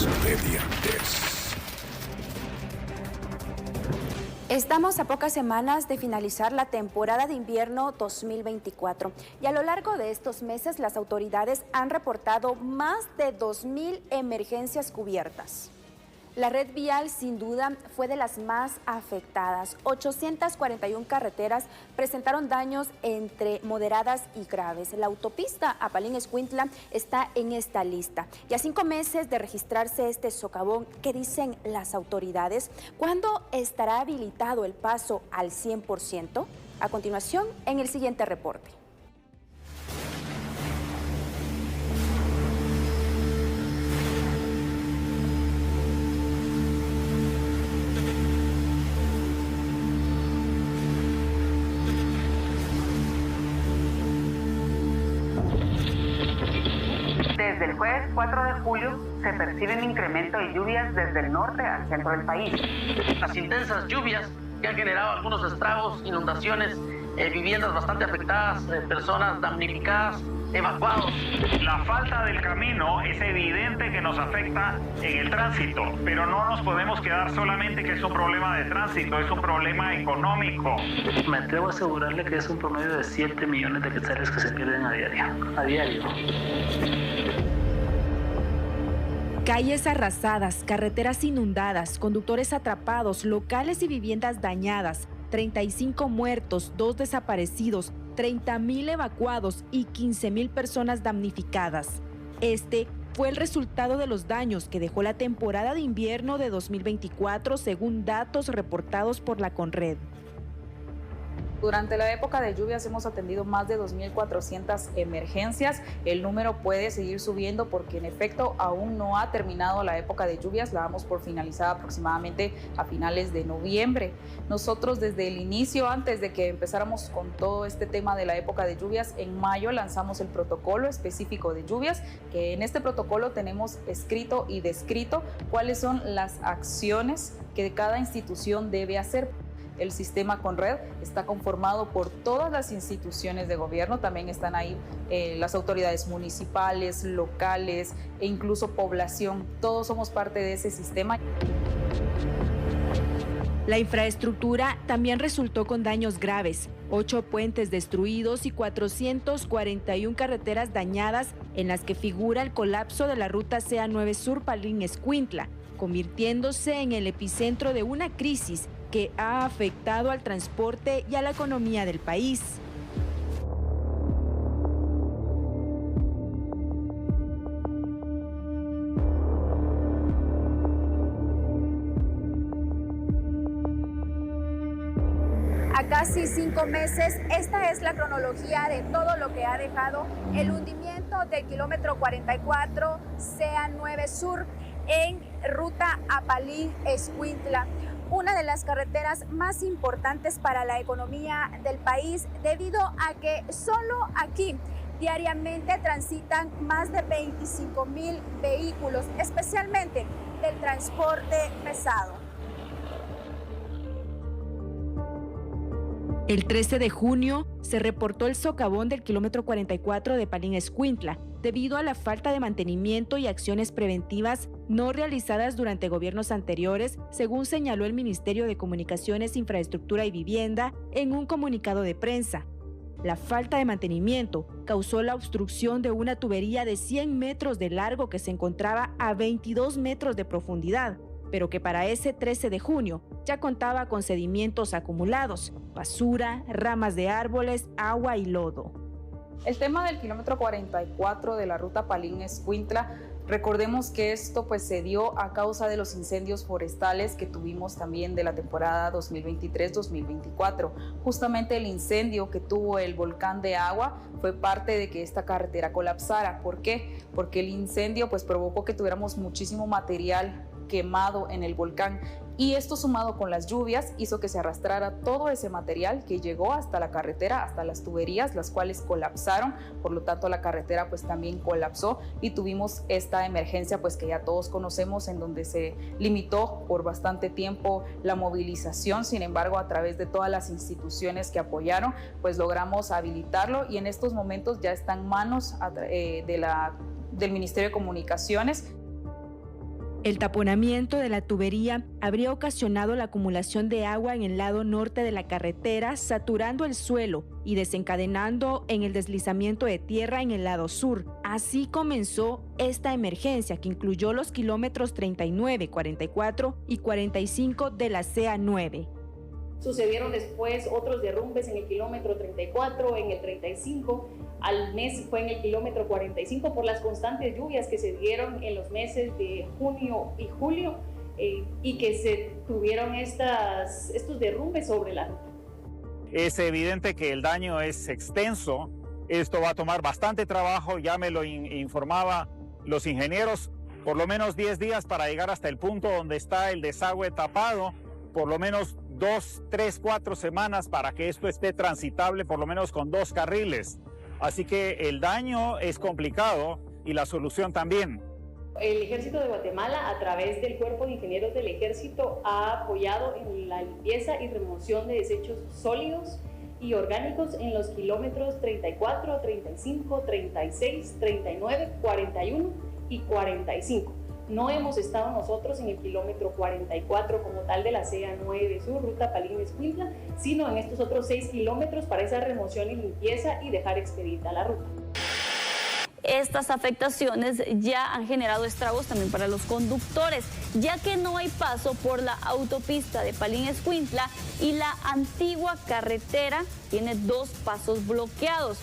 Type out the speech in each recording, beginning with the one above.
Jueves de Diantes. Estamos a pocas semanas de finalizar la temporada de invierno 2024 y a lo largo de estos meses las autoridades han reportado más de 2,000 emergencias cubiertas. La red vial sin duda fue de las más afectadas. 841 carreteras presentaron daños entre moderadas y graves. La autopista Apalín-Escuintla está en esta lista. Y a 5 meses de registrarse este socavón, ¿qué dicen las autoridades? ¿Cuándo estará habilitado el paso al 100%? A continuación, en el siguiente reporte. Desde el jueves 4 de julio se percibe un incremento de lluvias desde el norte al centro del país. Las intensas lluvias que han generado algunos estragos, inundaciones, viviendas bastante afectadas, personas damnificadas, evacuados. La falta del camino es evidente que nos afecta en el tránsito, pero no nos podemos quedar solamente que es un problema de tránsito, es un problema económico. Me atrevo a asegurarle que es un promedio de 7 millones de quetzales que se pierden a diario. Calles arrasadas, carreteras inundadas, conductores atrapados, locales y viviendas dañadas, 35 muertos, 2 desaparecidos, 30,000 evacuados y 15,000 personas damnificadas. Este fue el resultado de los daños que dejó la temporada de invierno de 2024, según datos reportados por la Conred. Durante la época de lluvias hemos atendido más de 2,400 emergencias. El número puede seguir subiendo porque en efecto aún no ha terminado la época de lluvias. La damos por finalizada aproximadamente a finales de noviembre. Nosotros desde el inicio, antes de que empezáramos con todo este tema de la época de lluvias, en mayo lanzamos el protocolo específico de lluvias, que en este protocolo tenemos escrito y descrito cuáles son las acciones que cada institución debe hacer. El sistema Conred está conformado por todas las instituciones de gobierno, también están ahí las autoridades municipales, locales e incluso población. Todos somos parte de ese sistema. La infraestructura también resultó con daños graves, 8 puentes destruidos y 441 carreteras dañadas, en las que figura el colapso de la ruta CA9 Sur Palín-Escuintla, convirtiéndose en el epicentro de una crisis que ha afectado al transporte y a la economía del país. A casi 5 meses, esta es la cronología de todo lo que ha dejado el hundimiento del kilómetro 44 CA9 Sur en ruta Apalín-Escuintla, una de las carreteras más importantes para la economía del país, debido a que solo aquí diariamente transitan más de 25,000 vehículos, especialmente del transporte pesado. El 13 de junio se reportó el socavón del kilómetro 44 de Palín-Escuintla, debido a la falta de mantenimiento y acciones preventivas no realizadas durante gobiernos anteriores, según señaló el Ministerio de Comunicaciones, Infraestructura y Vivienda en un comunicado de prensa. La falta de mantenimiento causó la obstrucción de una tubería de 100 metros de largo que se encontraba a 22 metros de profundidad, pero que para ese 13 de junio ya contaba con sedimentos acumulados, basura, ramas de árboles, agua y lodo. El tema del kilómetro 44 de la ruta Palín-Escuintla, recordemos que esto pues se dio a causa de los incendios forestales que tuvimos también de la temporada 2023-2024. Justamente el incendio que tuvo el volcán de Agua fue parte de que esta carretera colapsara. ¿Por qué? Porque el incendio pues provocó que tuviéramos muchísimo material quemado en el volcán, y esto sumado con las lluvias hizo que se arrastrara todo ese material que llegó hasta la carretera, hasta las tuberías, las cuales colapsaron. Por lo tanto la carretera pues también colapsó y tuvimos esta emergencia pues que ya todos conocemos, en donde se limitó por bastante tiempo la movilización. Sin embargo, a través de todas las instituciones que apoyaron pues logramos habilitarlo, y en estos momentos ya está en manos del Ministerio de Comunicaciones. El taponamiento de la tubería habría ocasionado la acumulación de agua en el lado norte de la carretera, saturando el suelo y desencadenando en el deslizamiento de tierra en el lado sur. Así comenzó esta emergencia, que incluyó los kilómetros 39, 44 y 45 de la CA9. Sucedieron después otros derrumbes en el kilómetro 34, en el 35, al mes fue en el kilómetro 45 por las constantes lluvias que se dieron en los meses de junio y julio y que se tuvieron estos derrumbes sobre la ruta. Es evidente que el daño es extenso, esto va a tomar bastante trabajo, ya me lo informaba los ingenieros, por lo menos 10 días para llegar hasta el punto donde está el desagüe tapado, por lo menos 2, 3, 4 semanas para que esto esté transitable, por lo menos con 2 carriles. Así que el daño es complicado y la solución también. El Ejército de Guatemala, a través del Cuerpo de Ingenieros del Ejército, ha apoyado en la limpieza y remoción de desechos sólidos y orgánicos en los kilómetros 34, 35, 36, 39, 41 y 45. No hemos estado nosotros en el kilómetro 44 como tal de la CA9 Sur, ruta Palín-Escuintla, sino en estos otros 6 kilómetros para esa remoción y limpieza y dejar expedita la ruta. Estas afectaciones ya han generado estragos también para los conductores, ya que no hay paso por la autopista de Palín-Escuintla y la antigua carretera tiene 2 pasos bloqueados.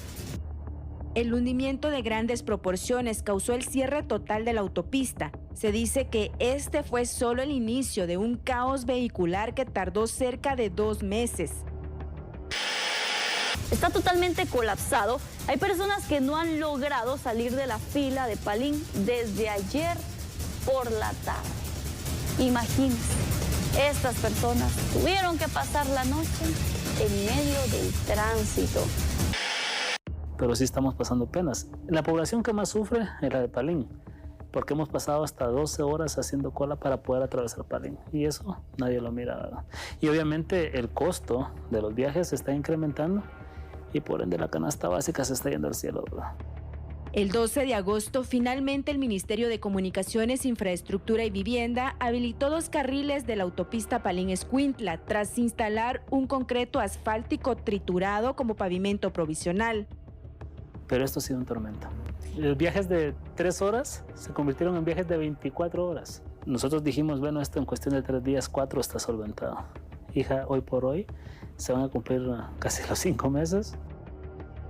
El hundimiento de grandes proporciones causó el cierre total de la autopista. Se dice que este fue solo el inicio de un caos vehicular que tardó cerca de 2 meses. Está totalmente colapsado. Hay personas que no han logrado salir de la fila de Palín desde ayer por la tarde. Imagínense, estas personas tuvieron que pasar la noche en medio del tránsito. Pero sí estamos pasando penas. La población que más sufre es la de Palín, porque hemos pasado hasta 12 horas haciendo cola para poder atravesar Palín, y eso nadie lo mira, ¿verdad? Y obviamente el costo de los viajes se está incrementando y por ende la canasta básica se está yendo al cielo, ¿verdad? El 12 de agosto, finalmente el Ministerio de Comunicaciones, Infraestructura y Vivienda habilitó 2 carriles de la autopista Palín-Escuintla tras instalar un concreto asfáltico triturado como pavimento provisional. Pero esto ha sido un tormento. Los viajes de 3 horas se convirtieron en viajes de 24 horas. Nosotros dijimos, bueno, esto en cuestión de 3 días, 4 está solventado. Hija, hoy por hoy se van a cumplir casi los 5 meses.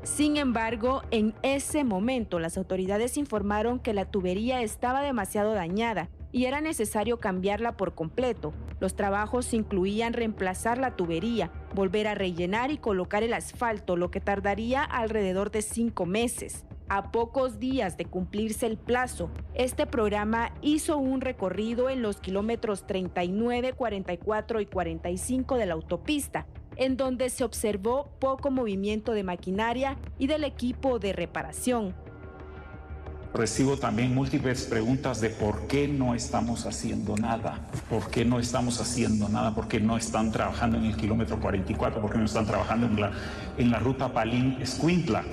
Sin embargo, en ese momento las autoridades informaron que la tubería estaba demasiado dañada y era necesario cambiarla por completo. Los trabajos incluían reemplazar la tubería, volver a rellenar y colocar el asfalto, lo que tardaría alrededor de 5 meses. A pocos días de cumplirse el plazo, este programa hizo un recorrido en los kilómetros 39, 44 y 45 de la autopista, en donde se observó poco movimiento de maquinaria y del equipo de reparación. Recibo también múltiples preguntas de por qué no estamos haciendo nada, por qué no estamos haciendo nada, por qué no están trabajando en el kilómetro 44, por qué no están trabajando en la ruta Palín-Escuintla.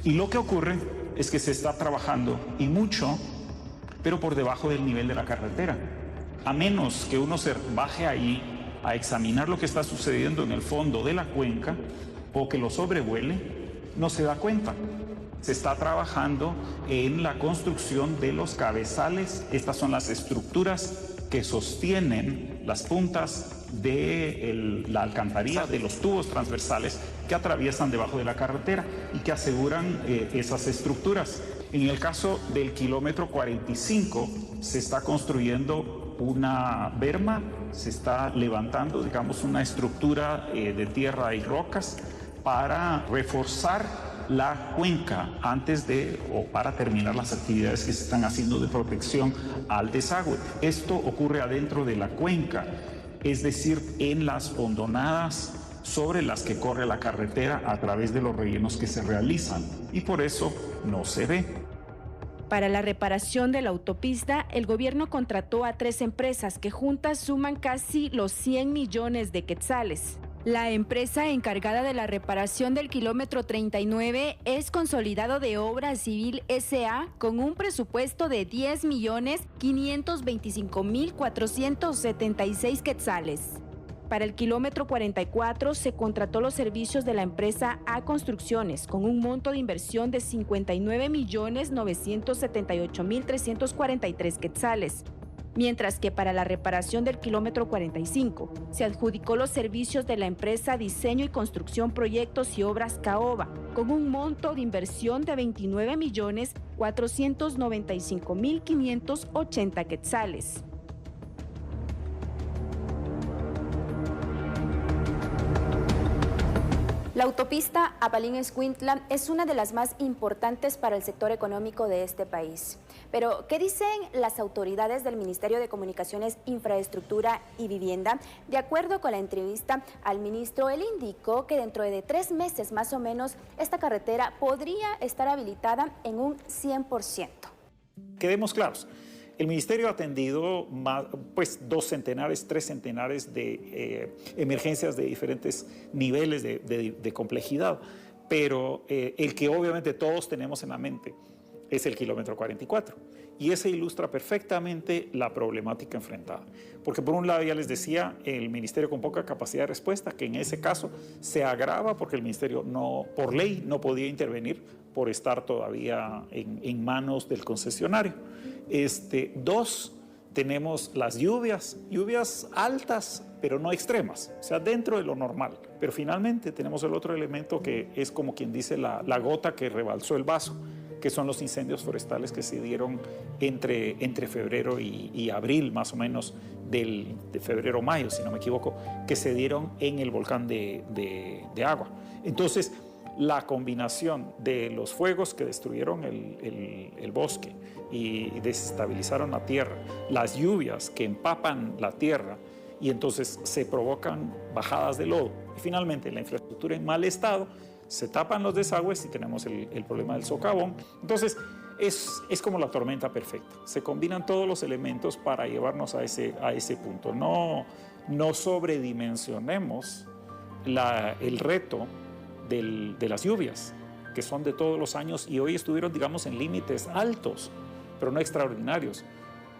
Y lo que ocurre es que se está trabajando y mucho, pero por debajo del nivel de la carretera. A menos que uno se baje ahí a examinar lo que está sucediendo en el fondo de la cuenca o que lo sobrevuele, no se da cuenta. Se está trabajando en la construcción de los cabezales. Estas son las estructuras que sostienen las puntas de la alcantarilla, de los tubos transversales que atraviesan debajo de la carretera y que aseguran esas estructuras. En el caso del kilómetro 45 se está construyendo una berma, se está levantando, digamos, una estructura de tierra y rocas para reforzar la cuenca antes de o para terminar las actividades que se están haciendo de protección al desagüe. Esto ocurre adentro de la cuenca, es decir, en las hondonadas sobre las que corre la carretera a través de los rellenos que se realizan, y por eso no se ve. Para la reparación de la autopista, el gobierno contrató a 3 empresas que juntas suman casi los 100 millones de quetzales. La empresa encargada de la reparación del kilómetro 39 es Consolidado de Obra Civil S.A. con un presupuesto de 10.525.476 quetzales. Para el kilómetro 44 se contrató los servicios de la empresa A Construcciones con un monto de inversión de 59.978.343 quetzales. Mientras que para la reparación del kilómetro 45 se adjudicó los servicios de la empresa Diseño y Construcción Proyectos y Obras Caoba, con un monto de inversión de 29.495.580 quetzales. La autopista Apalín-Escuintla es una de las más importantes para el sector económico de este país. Pero, ¿qué dicen las autoridades del Ministerio de Comunicaciones, Infraestructura y Vivienda? De acuerdo con la entrevista al ministro, él indicó que dentro de 3 meses más o menos esta carretera podría estar habilitada en un 100%. Quedemos claros. El Ministerio ha atendido más, 2 centenares, 3 centenares de emergencias de diferentes niveles de complejidad, pero el que obviamente todos tenemos en la mente es el kilómetro 44. Y ese ilustra perfectamente la problemática enfrentada. Porque por un lado, ya les decía, el Ministerio con poca capacidad de respuesta, que en ese caso se agrava porque el Ministerio por ley no podía intervenir por estar todavía en manos del concesionario. 2, tenemos las lluvias altas, pero no extremas, o sea, dentro de lo normal. Pero finalmente tenemos el otro elemento que es como quien dice la gota que rebalsó el vaso, que son los incendios forestales que se dieron entre febrero y abril, más o menos, de febrero-mayo, si no me equivoco, que se dieron en el volcán de Agua. Entonces, la combinación de los fuegos que destruyeron el bosque y desestabilizaron la tierra, las lluvias que empapan la tierra y entonces se provocan bajadas de lodo y finalmente la infraestructura en mal estado, se tapan los desagües y tenemos el problema del socavón. Entonces es como la tormenta perfecta, se combinan todos los elementos para llevarnos a ese punto. No sobredimensionemos el reto de las lluvias, que son de todos los años y hoy estuvieron, digamos, en límites altos, pero no extraordinarios,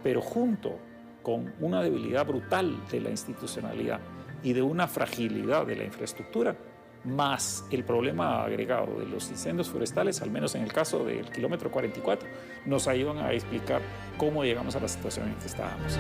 pero junto con una debilidad brutal de la institucionalidad y de una fragilidad de la infraestructura, más el problema agregado de los incendios forestales, al menos en el caso del kilómetro 44, nos ayudan a explicar cómo llegamos a la situación en que estábamos.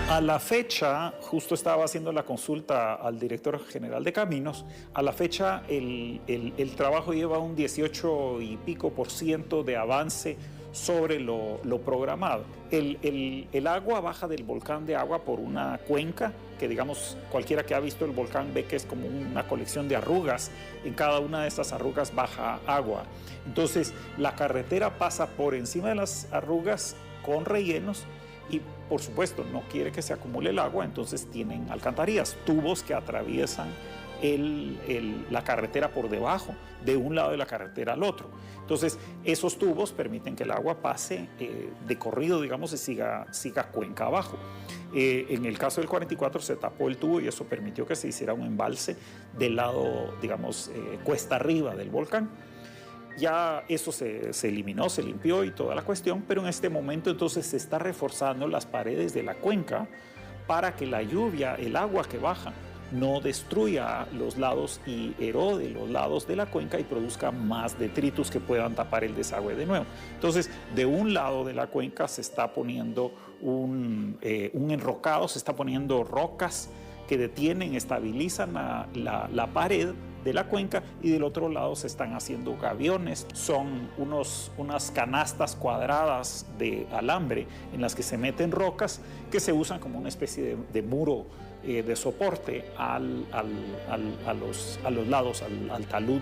A la fecha, justo estaba haciendo la consulta al director general de Caminos, a la fecha el trabajo lleva un 18 y pico % de avance sobre lo programado. El agua baja del volcán de Agua por una cuenca que, digamos, cualquiera que ha visto el volcán ve que es como una colección de arrugas. En cada una de estas arrugas baja agua. Entonces, la carretera pasa por encima de las arrugas con rellenos y, por supuesto, no quiere que se acumule el agua, entonces tienen alcantarillas, tubos que atraviesan la carretera por debajo, de un lado de la carretera al otro. Entonces, esos tubos permiten que el agua pase de corrido, digamos, y siga cuenca abajo. En el caso del 44 se tapó el tubo y eso permitió que se hiciera un embalse del lado, digamos, cuesta arriba del volcán. Ya eso se eliminó, se limpió y toda la cuestión, pero en este momento entonces se está reforzando las paredes de la cuenca para que la lluvia, el agua que baja, no destruya los lados y erode los lados de la cuenca y produzca más detritus que puedan tapar el desagüe de nuevo. Entonces, de un lado de la cuenca se está poniendo un enrocado, se está poniendo rocas que detienen, estabilizan la pared de la cuenca y del otro lado se están haciendo gaviones. Son unas canastas cuadradas de alambre en las que se meten rocas que se usan como una especie de muro de soporte a los lados, al talud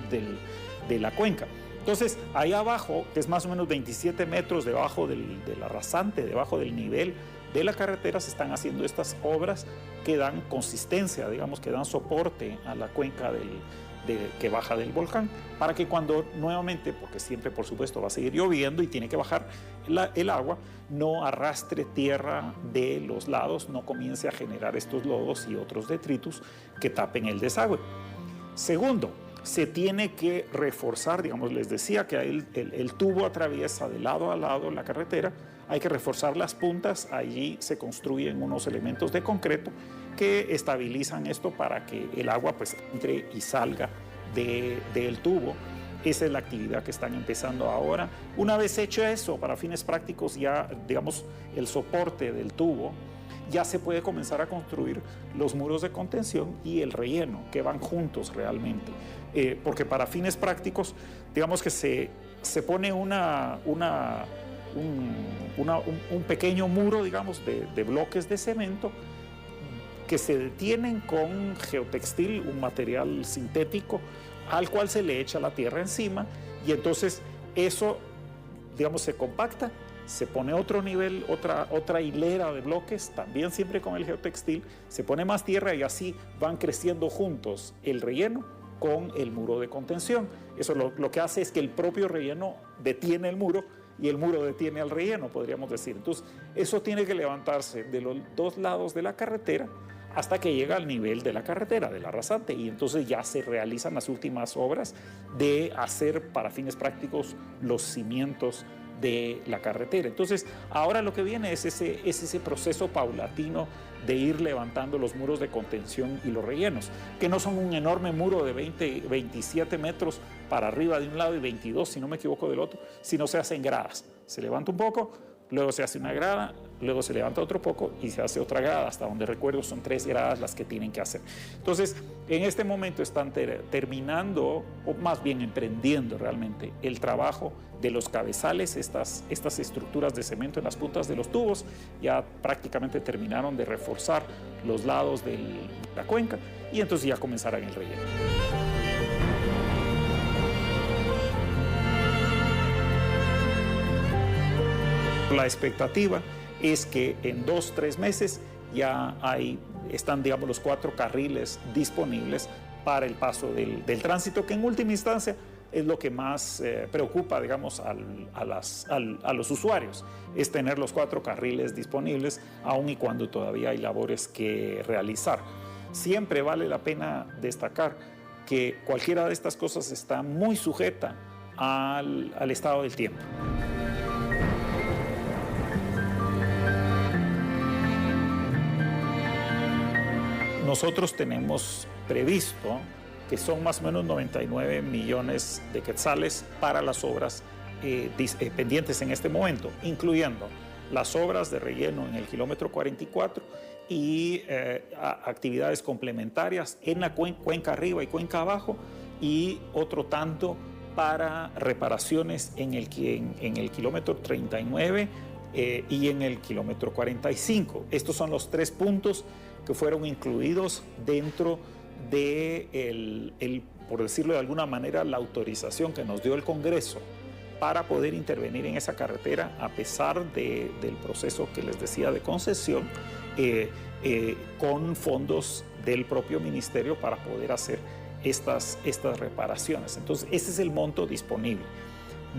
de la cuenca. Entonces, ahí abajo, que es más o menos 27 metros debajo de la rasante, debajo del nivel de la carretera, se están haciendo estas obras que dan consistencia, digamos, que dan soporte a la cuenca que baja del volcán, para que cuando nuevamente, porque siempre por supuesto va a seguir lloviendo y tiene que bajar el agua, no arrastre tierra de los lados, no comience a generar estos lodos y otros detritus que tapen el desagüe. Segundo, se tiene que reforzar, digamos, les decía que el tubo atraviesa de lado a lado la carretera, hay que reforzar las puntas, allí se construyen unos elementos de concreto que estabilizan esto para que el agua pues entre y salga del tubo. Esa es la actividad que están empezando ahora. Una vez hecho eso, para fines prácticos ya, digamos, el soporte del tubo, ya se puede comenzar a construir los muros de contención y el relleno, que van juntos realmente. Porque para fines prácticos, digamos que se pone un pequeño muro, digamos, de bloques de cemento que se detienen con geotextil, un material sintético, al cual se le echa la tierra encima, y entonces eso, digamos, se compacta, se pone otro nivel, otra hilera de bloques, también siempre con el geotextil, se pone más tierra y así van creciendo juntos el relleno con el muro de contención. Eso lo que hace es que el propio relleno detiene el muro y el muro detiene al relleno, podríamos decir. Entonces, eso tiene que levantarse de los dos lados de la carretera hasta que llega al nivel de la carretera, de la rasante, y entonces ya se realizan las últimas obras de hacer para fines prácticos los cimientos de la carretera. Entonces, ahora lo que viene es ese proceso paulatino de ir levantando los muros de contención y los rellenos, que no son un enorme muro de 27 metros para arriba de un lado y 22, si no me equivoco, del otro, sino se hacen gradas. Se levanta un poco, luego se hace una grada, luego se levanta otro poco y se hace otra grada, hasta donde recuerdo son 3 gradas las que tienen que hacer. Entonces, en este momento están terminando, o más bien emprendiendo realmente, el trabajo de los cabezales, estas estructuras de cemento en las puntas de los tubos. Ya prácticamente terminaron de reforzar los lados de la cuenca y entonces ya comenzarán el relleno. La expectativa es que en 2-3 meses ya están, digamos, los 4 carriles disponibles para el paso del tránsito, que en última instancia es lo que más preocupa, digamos, a los usuarios, es tener los 4 carriles disponibles, aun y cuando todavía hay labores que realizar. Siempre vale la pena destacar que cualquiera de estas cosas está muy sujeta al estado del tiempo. Nosotros tenemos previsto que son más o menos 99 millones de quetzales para las obras pendientes en este momento, incluyendo las obras de relleno en el kilómetro 44 y actividades complementarias en la cuenca arriba y cuenca abajo, y otro tanto para reparaciones en el kilómetro 39 y en el kilómetro 45. Estos son los 3 puntos que fueron incluidos dentro de, por decirlo de alguna manera, la autorización que nos dio el Congreso para poder intervenir en esa carretera, a pesar del proceso que les decía de concesión, con fondos del propio ministerio para poder hacer estas reparaciones. Entonces, ese es el monto disponible.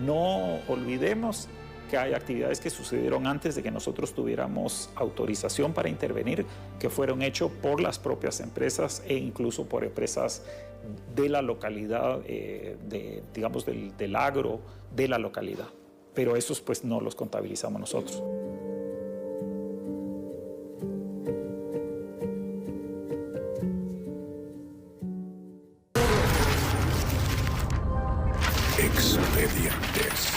No olvidemos que hay actividades que sucedieron antes de que nosotros tuviéramos autorización para intervenir, que fueron hechas por las propias empresas e incluso por empresas de la localidad, digamos del agro de la localidad. Pero esos pues no los contabilizamos nosotros. Expedientes.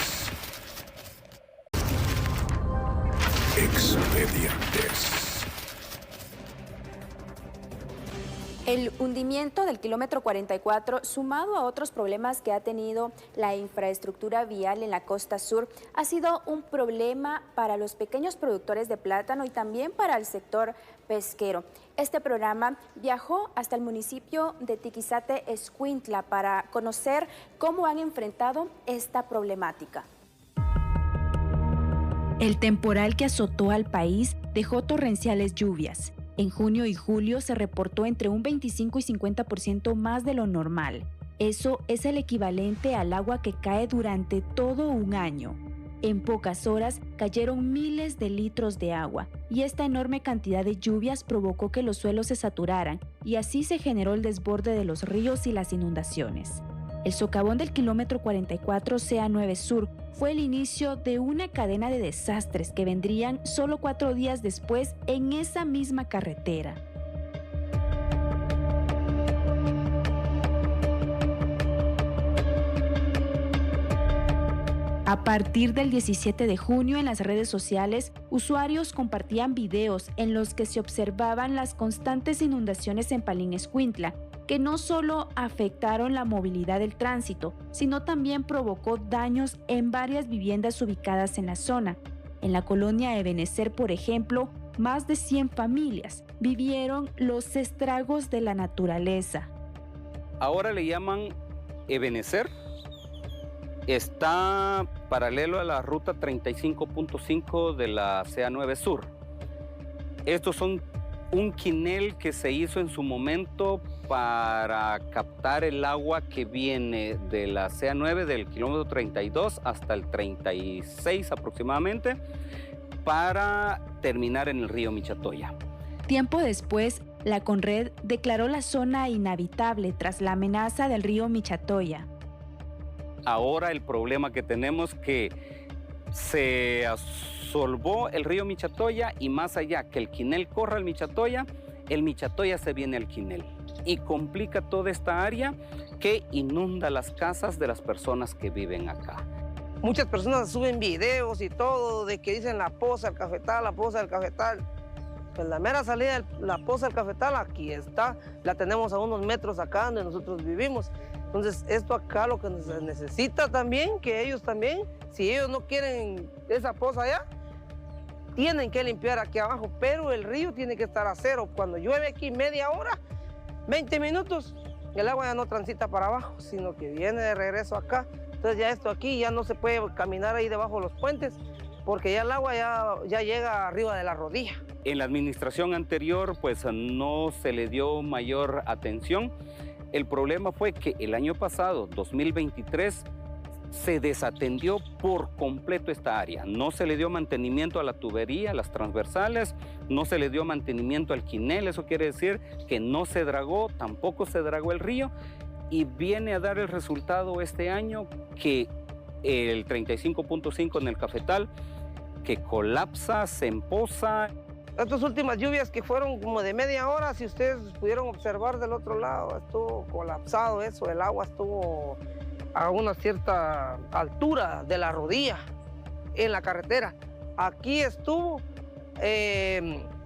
El hundimiento del kilómetro 44, sumado a otros problemas que ha tenido la infraestructura vial en la costa sur, ha sido un problema para los pequeños productores de plátano y también para el sector pesquero. Este programa viajó hasta el municipio de Tiquizate, Escuintla, para conocer cómo han enfrentado esta problemática. El temporal que azotó al país dejó torrenciales lluvias En junio y julio se reportó entre un 25 y 50% más de lo normal. Eso es el equivalente al agua que cae durante todo un año. En pocas horas cayeron miles de litros de agua y esta enorme cantidad de lluvias provocó que los suelos se saturaran y así se generó el desborde de los ríos y las inundaciones. El socavón del kilómetro 44 CA9 Sur fue el inicio de una cadena de desastres que vendrían solo 4 días después en esa misma carretera. A partir del 17 de junio en las redes sociales, usuarios compartían videos en los que se observaban las constantes inundaciones en Palín Escuintla, que no solo afectaron la movilidad del tránsito, sino también provocó daños en varias viviendas ubicadas en la zona. En la colonia Ebenecer, por ejemplo, más de 100 familias vivieron los estragos de la naturaleza. Ahora le llaman Ebenecer. Está paralelo a la ruta 35.5 de la CA9 Sur. Estos son un quinel que se hizo en su momento para captar el agua que viene de la CA9 del kilómetro 32 hasta el 36 aproximadamente para terminar en el río Michatoya. Tiempo después, la Conred declaró la zona inhabitable tras la amenaza del río Michatoya. Ahora el problema que tenemos es que se asolvó el río Michatoya y más allá que el quinel corra al Michatoya, el Michatoya se viene al quinel y complica toda esta área que inunda las casas de las personas que viven acá. Muchas personas suben videos y todo de que dicen la poza del cafetal, la poza del cafetal. Pues la mera salida de la poza del cafetal aquí está, la tenemos a unos metros acá donde nosotros vivimos. Entonces esto acá lo que se necesita también, que ellos también, si ellos no quieren esa poza allá, tienen que limpiar aquí abajo, pero el río tiene que estar a cero. Cuando llueve aquí media hora, 20 minutos, el agua ya no transita para abajo, sino que viene de regreso acá. Entonces ya esto aquí ya no se puede caminar ahí debajo de los puentes, porque ya el agua ya llega arriba de la rodilla. En la administración anterior pues no se le dio mayor atención. El problema fue que el año pasado, 2023, se desatendió por completo esta área. No se le dio mantenimiento a la tubería, las transversales, no se le dio mantenimiento al quinel, eso quiere decir que no se dragó, tampoco se dragó el río y viene a dar el resultado este año que el 35.5 en el cafetal, que colapsa, se empoza. Estas últimas lluvias que fueron como de media hora, si ustedes pudieron observar del otro lado, estuvo colapsado eso, el agua estuvo a una cierta altura de la rodilla en la carretera. Aquí estuvo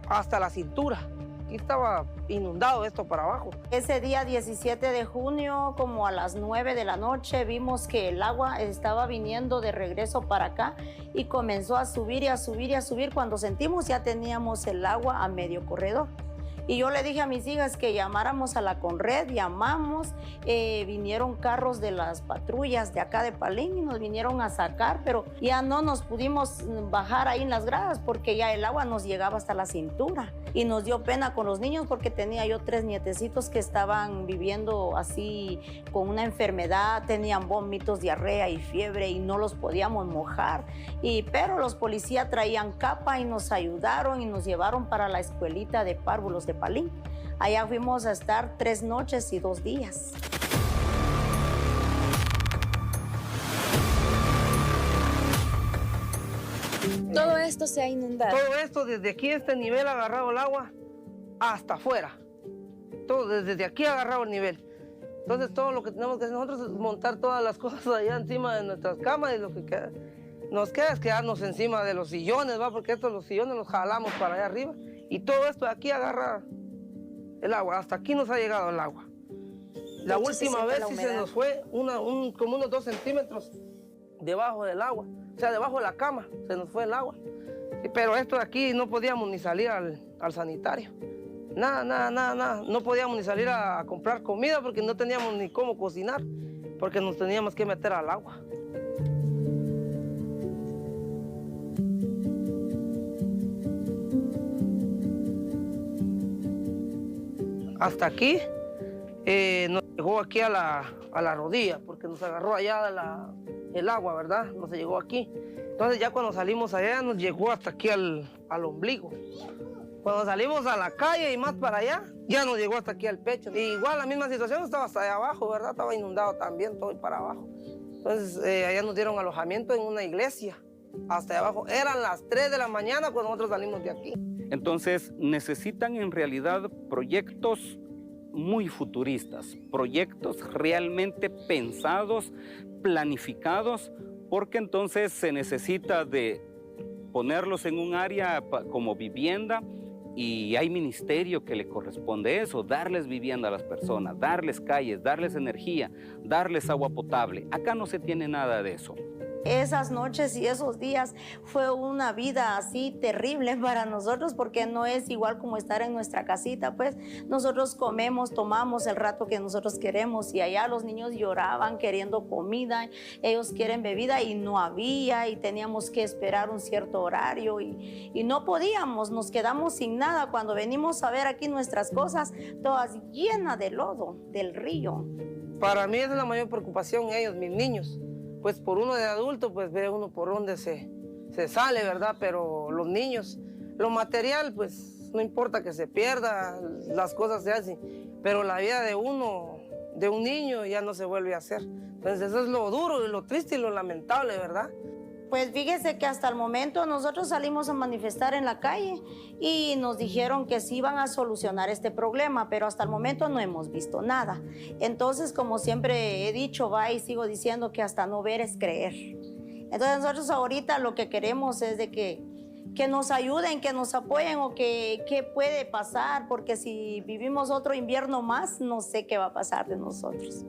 hasta la cintura. Aquí estaba inundado esto para abajo. Ese día 17 de junio, como a las 9 de la noche, vimos que el agua estaba viniendo de regreso para acá y comenzó a subir y a subir y a subir. Cuando sentimos ya teníamos el agua a medio corredor. Y yo le dije a mis hijas que llamáramos a la Conred, llamamos, vinieron carros de las patrullas de acá de Palín y nos vinieron a sacar, pero ya no nos pudimos bajar ahí en las gradas porque ya el agua nos llegaba hasta la cintura. Y nos dio pena con los niños porque tenía yo 3 nietecitos que estaban viviendo así con una enfermedad, tenían vómitos, diarrea y fiebre y no los podíamos mojar. Pero los policías traían capa y nos ayudaron y nos llevaron para la escuelita de párvulos de Palín. Allá fuimos a estar 3 noches y 2 días. Todo esto se ha inundado. Todo esto desde aquí, este nivel ha agarrado el agua hasta afuera. Todo desde aquí ha agarrado el nivel. Entonces todo lo que tenemos que hacer nosotros es montar todas las cosas allá encima de nuestras camas y lo que nos queda es quedarnos encima de los sillones, ¿va? Porque los sillones los jalamos para allá arriba y todo esto de aquí agarra el agua. Hasta aquí nos ha llegado el agua. La última vez sí se nos fue como unos 2 centímetros debajo del agua. O sea, debajo de la cama se nos fue el agua. Pero esto de aquí no podíamos ni salir al sanitario. Nada. No podíamos ni salir a comprar comida porque no teníamos ni cómo cocinar, porque nos teníamos que meter al agua. hasta aquí, nos llegó aquí a la rodilla, porque nos agarró allá el agua, ¿verdad? Nos llegó aquí. Entonces ya cuando salimos allá nos llegó hasta aquí al ombligo. Cuando salimos a la calle y más para allá, ya nos llegó hasta aquí al pecho. Y igual la misma situación estaba hasta allá abajo, ¿verdad? Estaba inundado también todo y para abajo. Entonces allá nos dieron alojamiento en una iglesia, hasta allá abajo. Eran las 3 de la mañana cuando nosotros salimos de aquí. Entonces necesitan en realidad proyectos muy futuristas, proyectos realmente pensados, planificados, porque entonces se necesita de ponerlos en un área como vivienda y hay ministerio que le corresponde eso, darles vivienda a las personas, darles calles, darles energía, darles agua potable. Acá no se tiene nada de eso. Esas noches y esos días fue una vida así terrible para nosotros porque no es igual como estar en nuestra casita, pues nosotros comemos, tomamos el rato que nosotros queremos y allá los niños lloraban queriendo comida, ellos quieren bebida y no había y teníamos que esperar un cierto horario y no podíamos, nos quedamos sin nada. Cuando venimos a ver aquí nuestras cosas, todas llenas de lodo del río. Para mí es la mayor preocupación ellos, mis niños. Pues por uno de adulto, pues ve uno por dónde se sale, ¿verdad? Pero los niños, lo material, pues no importa que se pierda, las cosas se hacen, pero la vida de uno, de un niño, ya no se vuelve a hacer. Entonces eso es lo duro y lo triste y lo lamentable, ¿verdad? Pues fíjese que hasta el momento nosotros salimos a manifestar en la calle y nos dijeron que sí iban a solucionar este problema, pero hasta el momento no hemos visto nada. Entonces, como siempre he dicho, y sigo diciendo que hasta no ver es creer. Entonces nosotros ahorita lo que queremos es de que nos ayuden, que nos apoyen o qué puede pasar, porque si vivimos otro invierno más, no sé qué va a pasar de nosotros.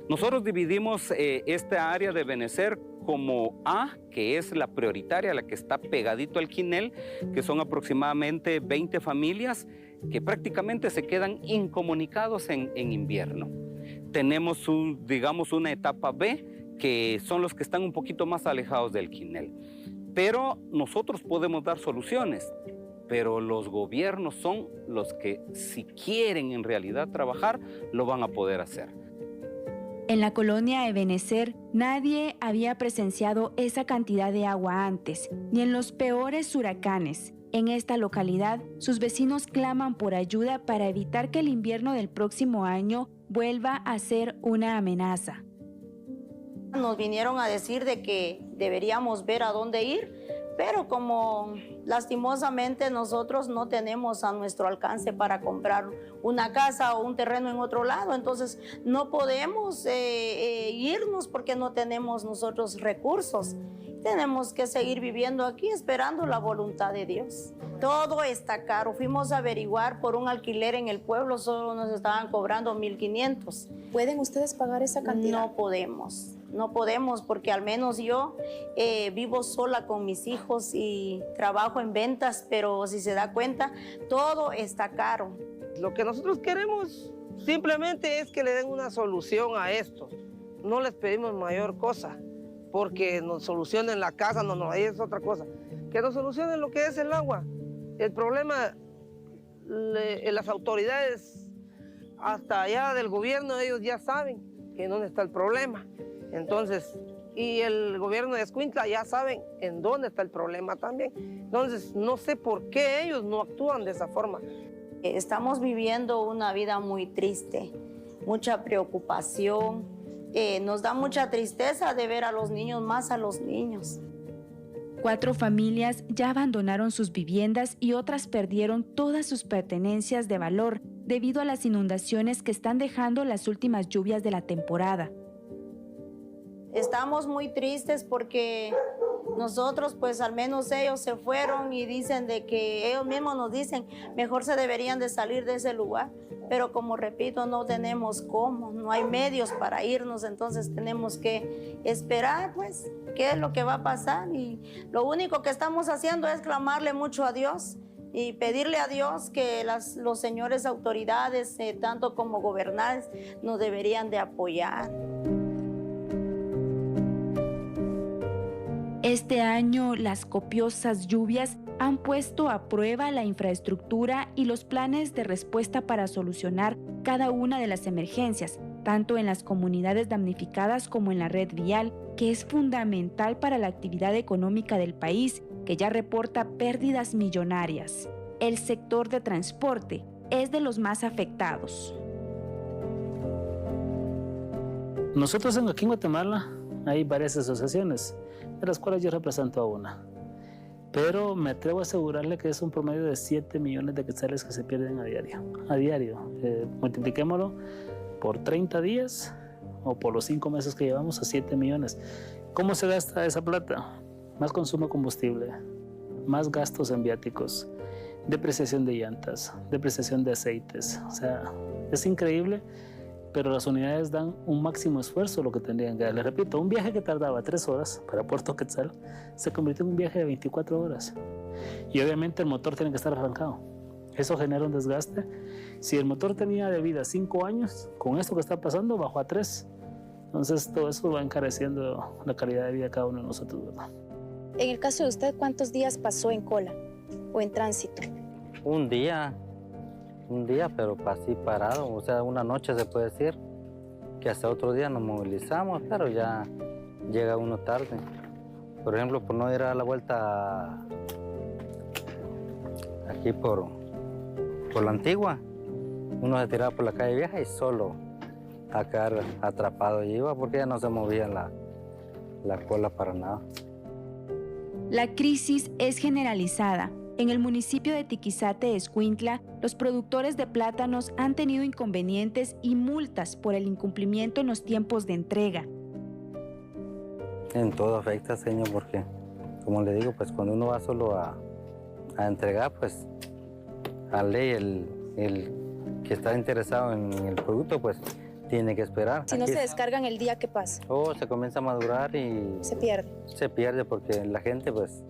Nosotros dividimos esta área de Benecer como A, que es la prioritaria, la que está pegadito al Quinel, que son aproximadamente 20 familias que prácticamente se quedan incomunicados en invierno. Tenemos, digamos, una etapa B, que son los que están un poquito más alejados del Quinel. Pero nosotros podemos dar soluciones, pero los gobiernos son los que, si quieren en realidad trabajar, lo van a poder hacer. En la colonia Ebenecer, nadie había presenciado esa cantidad de agua antes, ni en los peores huracanes. En esta localidad, sus vecinos claman por ayuda para evitar que el invierno del próximo año vuelva a ser una amenaza. Nos vinieron a decir de que deberíamos ver a dónde ir, pero como lastimosamente nosotros no tenemos a nuestro alcance para comprar una casa o un terreno en otro lado, entonces no podemos irnos porque no tenemos nosotros recursos. Tenemos que seguir viviendo aquí esperando la voluntad de Dios. Todo está caro. Fuimos a averiguar por un alquiler en el pueblo, solo nos estaban cobrando 1,500. ¿Pueden ustedes pagar esa cantidad? No podemos. No podemos porque al menos yo vivo sola con mis hijos y trabajo en ventas, pero si se da cuenta, todo está caro. Lo que nosotros queremos simplemente es que le den una solución a esto. No les pedimos mayor cosa, porque nos solucionen la casa, no, ahí es otra cosa. Que nos solucionen lo que es el agua. El problema, las autoridades hasta allá del gobierno, ellos ya saben en dónde está el problema. Entonces, y el gobierno de Escuintla ya saben en dónde está el problema también. Entonces, no sé por qué ellos no actúan de esa forma. Estamos viviendo una vida muy triste, mucha preocupación. Nos da mucha tristeza de ver a los niños, más a los niños. 4 familias ya abandonaron sus viviendas y otras perdieron todas sus pertenencias de valor debido a las inundaciones que están dejando las últimas lluvias de la temporada. Estamos muy tristes porque nosotros, pues al menos ellos se fueron y dicen de que ellos mismos nos dicen mejor se deberían de salir de ese lugar, pero como repito, no tenemos cómo, no hay medios para irnos, entonces tenemos que esperar pues qué es lo que va a pasar y lo único que estamos haciendo es clamarle mucho a Dios y pedirle a Dios que los señores autoridades, tanto como gobernantes, nos deberían de apoyar. Este año, las copiosas lluvias han puesto a prueba la infraestructura y los planes de respuesta para solucionar cada una de las emergencias, tanto en las comunidades damnificadas como en la red vial, que es fundamental para la actividad económica del país, que ya reporta pérdidas millonarias. El sector de transporte es de los más afectados. Nosotros aquí en Guatemala hay varias asociaciones, de las cuales yo represento a una. Pero me atrevo a asegurarle que es un promedio de 7 millones de quetzales que se pierden a diario. Multipliquémoslo por 30 días o por los 5 meses que llevamos a 7 millones. ¿Cómo se gasta esa plata? Más consumo de combustible, más gastos en viáticos, depreciación de llantas, depreciación de aceites. O sea, es increíble, pero las unidades dan un máximo esfuerzo lo que tendrían que dar. Les repito, un viaje que tardaba 3 horas para Puerto Quetzal se convirtió en un viaje de 24 horas. Y obviamente el motor tiene que estar arrancado. Eso genera un desgaste. Si el motor tenía de vida 5 años, con esto que está pasando bajó a 3. Entonces todo eso va encareciendo la calidad de vida de cada uno de nosotros, ¿verdad? En el caso de usted, ¿cuántos días pasó en cola o en tránsito? Un día, pero así parado, o sea, una noche se puede decir, que hasta otro día nos movilizamos, pero ya llega uno tarde. Por ejemplo, por no ir a la vuelta aquí por la Antigua, uno se tiraba por la calle vieja y solo a quedar atrapado y iba porque ya no se movía la cola para nada. La crisis es generalizada. En el municipio de Tiquizate, Escuintla, los productores de plátanos han tenido inconvenientes y multas por el incumplimiento en los tiempos de entrega. En todo afecta, señor, porque, como le digo, pues cuando uno va solo a entregar, pues a ley el que está interesado en el producto, pues tiene que esperar. Si no se descargan el día, ¿qué pasa? Se comienza a madurar y... Se pierde. Se pierde porque la gente, pues,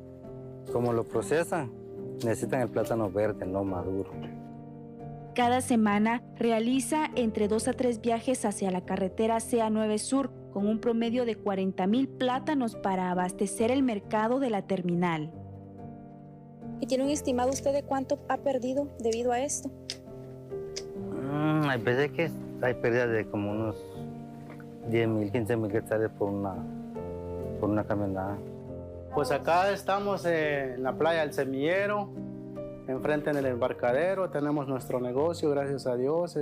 como lo procesan, necesitan el plátano verde, no maduro. Cada semana realiza entre 2 a 3 viajes hacia la carretera CA9 Sur con un promedio de 40,000 plátanos para abastecer el mercado de la terminal. ¿Y tiene un estimado usted de cuánto ha perdido debido a esto? Hay veces que hay pérdidas de como unos 10,000, 15,000 quetzales por una camionada. Pues acá estamos en la playa del Semillero, enfrente en el embarcadero, tenemos nuestro negocio, gracias a Dios.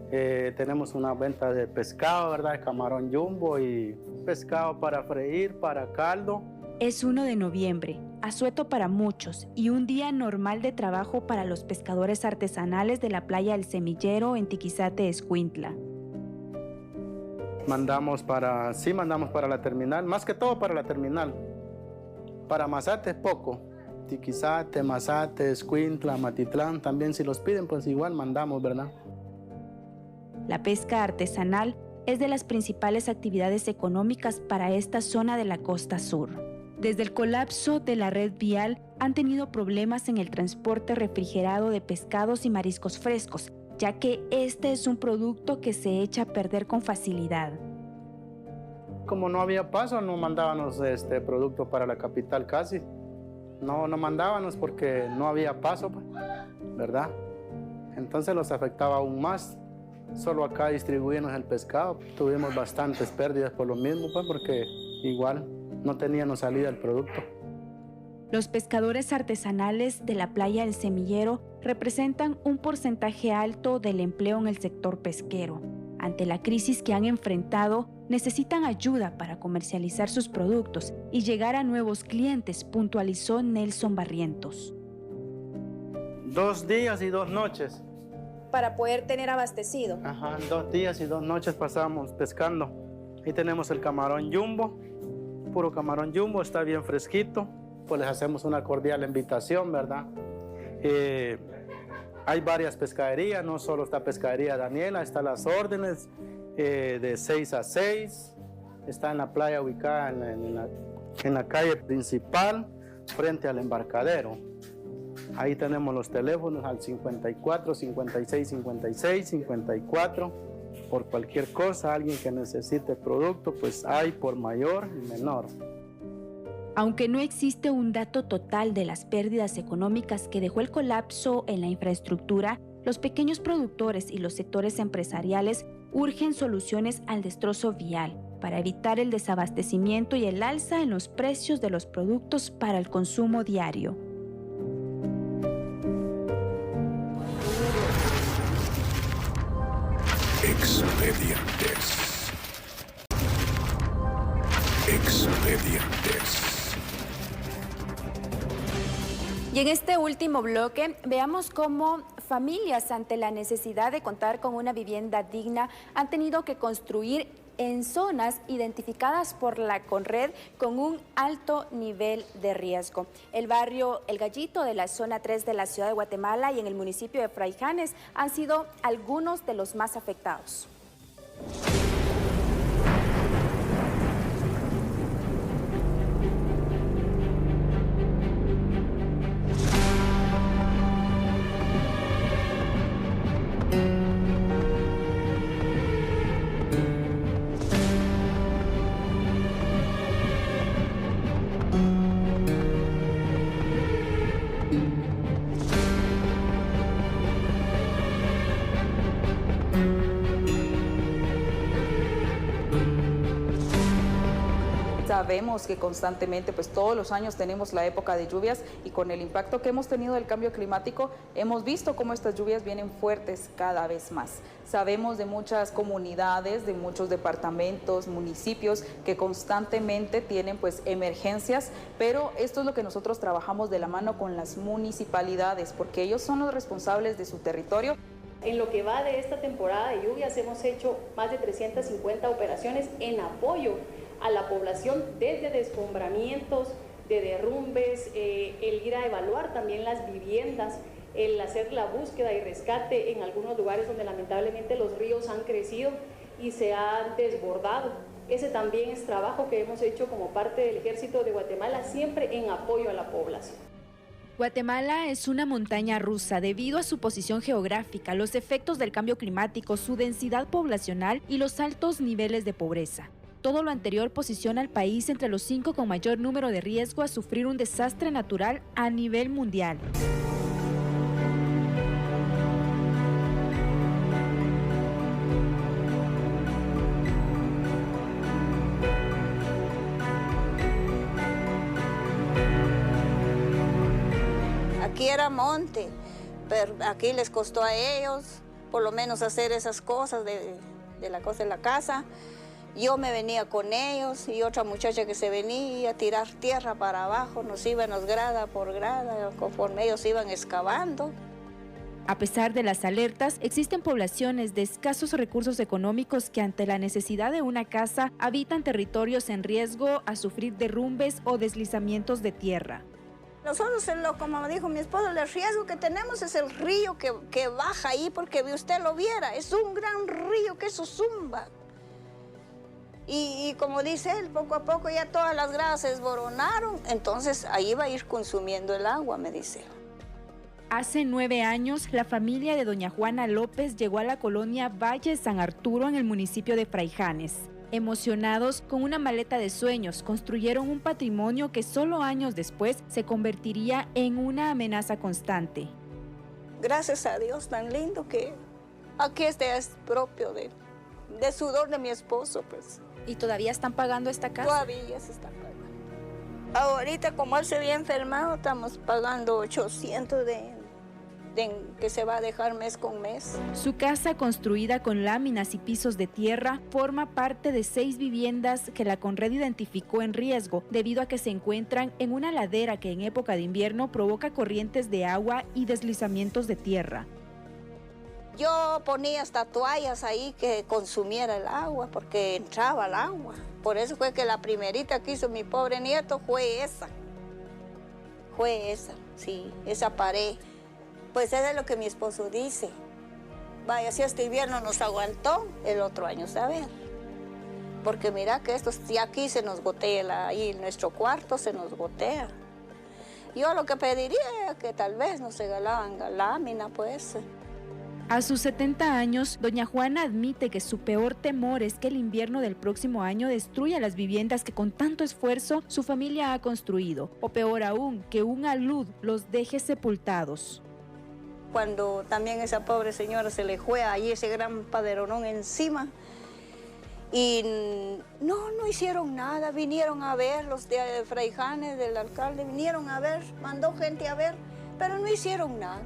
Tenemos una venta de pescado, ¿verdad? De camarón jumbo y pescado para freír, para caldo. Es 1 de noviembre, asueto para muchos y un día normal de trabajo para los pescadores artesanales de la playa del Semillero en Tiquizate, Escuintla. Mandamos para la terminal, más que todo para la terminal. Para Mazate es poco. Tiquizate, Mazate, Escuintla, Matitlán, también si los piden, pues igual mandamos, ¿verdad? La pesca artesanal es de las principales actividades económicas para esta zona de la costa sur. Desde el colapso de la red vial han tenido problemas en el transporte refrigerado de pescados y mariscos frescos, ya que este es un producto que se echa a perder con facilidad. Como no había paso, no mandábamos este producto para la capital casi. No mandábamos porque no había paso, ¿verdad? Entonces los afectaba aún más. Solo acá distribuimos el pescado. Tuvimos bastantes pérdidas por lo mismo, pues, porque igual no teníamos salida el producto. Los pescadores artesanales de la playa del Semillero representan un porcentaje alto del empleo en el sector pesquero. Ante la crisis que han enfrentado, necesitan ayuda para comercializar sus productos y llegar a nuevos clientes, puntualizó Nelson Barrientos. 2 días y 2 noches. Para poder tener abastecido. Ajá, 2 días y 2 noches pasamos pescando. Ahí tenemos el camarón jumbo, puro camarón jumbo, está bien fresquito. Pues les hacemos una cordial invitación, ¿verdad? Hay varias pescaderías, no solo está Pescadería Daniela, está Las Órdenes de 6 a 6, está en la playa ubicada en la calle principal, frente al embarcadero. Ahí tenemos los teléfonos al 54 56 56 54. Por cualquier cosa, alguien que necesite producto, pues hay por mayor y menor. Aunque no existe un dato total de las pérdidas económicas que dejó el colapso en la infraestructura, los pequeños productores y los sectores empresariales urgen soluciones al destrozo vial para evitar el desabastecimiento y el alza en los precios de los productos para el consumo diario. Expedientes. Expedientes. Y en este último bloque, veamos cómo familias, ante la necesidad de contar con una vivienda digna, han tenido que construir en zonas identificadas por la Conred con un alto nivel de riesgo. El barrio El Gallito de la zona 3 de la ciudad de Guatemala y en el municipio de Fraijanes han sido algunos de los más afectados. Sabemos que constantemente, pues todos los años tenemos la época de lluvias y con el impacto que hemos tenido del cambio climático, hemos visto cómo estas lluvias vienen fuertes cada vez más. Sabemos de muchas comunidades, de muchos departamentos, municipios que constantemente tienen pues emergencias, pero esto es lo que nosotros trabajamos de la mano con las municipalidades, porque ellos son los responsables de su territorio. En lo que va de esta temporada de lluvias hemos hecho más de 350 operaciones en apoyo a la población, desde descombramientos, de derrumbes, el ir a evaluar también las viviendas, el hacer la búsqueda y rescate en algunos lugares donde lamentablemente los ríos han crecido y se han desbordado. Ese también es trabajo que hemos hecho como parte del Ejército de Guatemala, siempre en apoyo a la población. Guatemala es una montaña rusa debido a su posición geográfica, los efectos del cambio climático, su densidad poblacional y los altos niveles de pobreza. Todo lo anterior posiciona al país entre los 5 con mayor número de riesgo a sufrir un desastre natural a nivel mundial. Aquí era monte, pero aquí les costó a ellos por lo menos hacer esas cosas de la cosa de la casa. Yo me venía con ellos y otra muchacha que se venía a tirar tierra para abajo, nos íbamos grada por grada, conforme ellos iban excavando. A pesar de las alertas, existen poblaciones de escasos recursos económicos que ante la necesidad de una casa habitan territorios en riesgo a sufrir derrumbes o deslizamientos de tierra. Nosotros, como dijo mi esposo, el riesgo que tenemos es el río que baja ahí, porque usted lo viera, es un gran río que eso zumba. Y como dice él, poco a poco ya todas las gradas se desboronaron, entonces ahí va a ir consumiendo el agua, me dice. Hace 9 años, la familia de doña Juana López llegó a la colonia Valle San Arturo en el municipio de Fraijanes. Emocionados, con una maleta de sueños, construyeron un patrimonio que solo años después se convertiría en una amenaza constante. Gracias a Dios, tan lindo que aquí este es propio de sudor de mi esposo, pues. ¿Y todavía están pagando esta casa? Todavía se está pagando. Ahorita, como él se había enfermado, estamos pagando 800 que se va a dejar mes con mes. Su casa, construida con láminas y pisos de tierra, forma parte de 6 viviendas que la Conred identificó en riesgo debido a que se encuentran en una ladera que en época de invierno provoca corrientes de agua y deslizamientos de tierra. Yo ponía hasta toallas ahí que consumiera el agua, porque entraba el agua. Por eso fue que la primerita que hizo mi pobre nieto fue esa. Fue esa, sí, esa pared. Pues eso es lo que mi esposo dice. Vaya, si este invierno nos aguantó, el otro año saber. Porque mira que esto ya aquí se nos gotea, ahí en nuestro cuarto se nos gotea. Yo lo que pediría es que tal vez nos regalaban lámina, pues. A sus 70 años, doña Juana admite que su peor temor es que el invierno del próximo año destruya las viviendas que con tanto esfuerzo su familia ha construido, o peor aún, que un alud los deje sepultados. Cuando también esa pobre señora se le fue ahí ese gran padronón encima y no hicieron nada, vinieron a ver los de Fraijanes, del alcalde, vinieron a ver, mandó gente a ver, pero no hicieron nada.